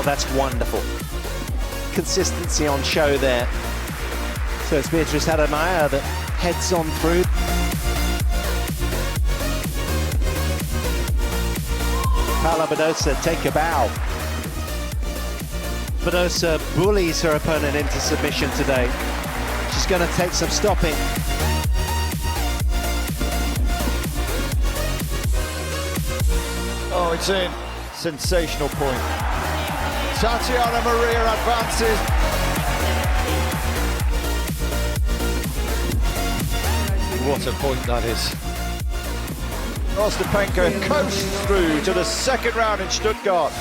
that's wonderful. Consistency on show there. So it's Beatrice Haddad-Maia that heads on through. Paula Badosa take a bow. Badosa bullies her opponent into submission today. She's going to take some stopping. Oh, it's in. Sensational point. Tatiana Maria advances. What a point that is. Ostapenko coasts through to the second round in Stuttgart.